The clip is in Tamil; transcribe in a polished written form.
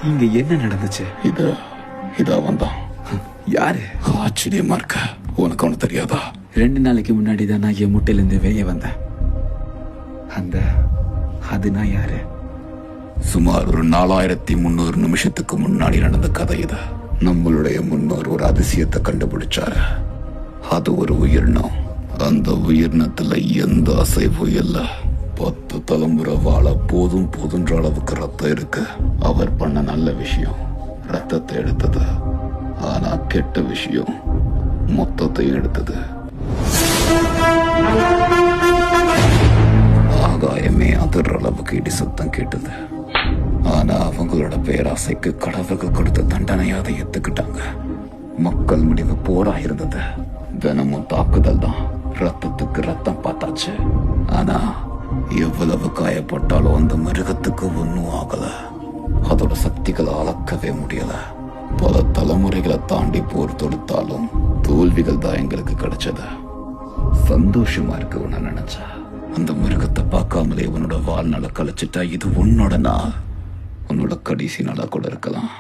இங்க என்ன நடந்துச்சு? இத வந்தான். யாரு? ஆச்சரியமா இருக்க. உனக்கு ஒண்ணு தெரியாதா? 2 நாளைக்கு முன்னாடி தான் நான் என் முட்டையில இருந்து வெளியே வந்தேன். அது நான் யாரு? சுமார் ஒரு 4300 நிமிஷத்துக்கு முன்னாடி நடந்த கதை இது. நம்மளுடைய முன்னோர் ஒரு அதிசயத்தை கண்டுபிடிச்சாரு. அது ஒரு உயிரினம். அந்த உயிரினத்துல எந்த அசைவும் இல்ல. 10 தலைமுறை வாழ போதுன்ற அளவுக்கு ரத்தம் இருக்கு. அவர் பண்ண நல்ல விஷயம் ரத்தத்தை எடுத்தது. ஆனா கெட்ட விஷயம் மொத்தத்தையும் எடுத்தது. ஆகாயமே அதிர்ற அளவுக்கு இடி சத்தம் கேட்டது. ஆனா அவங்களோட பேராசைக்கு கடவுளுக்கு கொடுத்த தண்டனையை அதை ஏத்துக்கிட்டாங்க. மக்கள் முடிவு போரா இருந்தது. தினமும் தாக்குதல் தான். ரத்தத்துக்கு ரத்தம் பார்த்தாச்சு. ஆனா எவ்வளவு காயப்பட்டாலும் அந்த மிருகத்துக்கு ஒன்னும் ஆகல. அதோட சக்திகளை அளக்கவே முடியல. பல தலைமுறைகளை தாண்டி போர் தொடுத்தாலும் தோல்விகள் தான் எங்களுக்கு கிடைச்சது. சந்தோஷமா இருக்கு உன்ன நினைச்சா. அந்த மிருகத்தை பார்க்காமலே உன்னோட வாழ்நாளை கழிச்சிட்டா இது உன்னோட நாள். உன்னோட கடைசி நாளா கூட இருக்கலாம்.